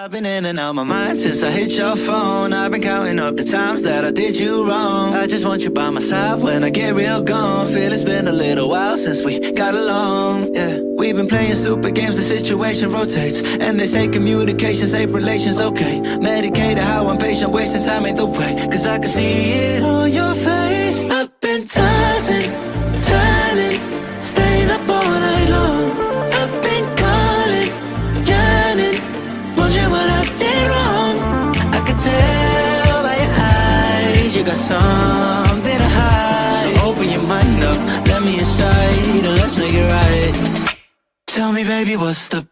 I've been in and out my mind since I hit your phone. I've been counting up the times that I did you wrong. I just want you by my side when I get real gone. Feel it's been a little while since we got along, yeah. We've been playing stupid games, the situation rotates. And they say communication, safe relations, okay. Medicated how I'm patient, wasting time ain't the way. Cause I can see it on your face. I've been tossing, turning, staying up all night long. I've been calling, yearning, wondering what I did wrong. I could tell by your eyes you got something to hide. So open your mind up, let me inside, and let's make it right. Tell me, baby, what's the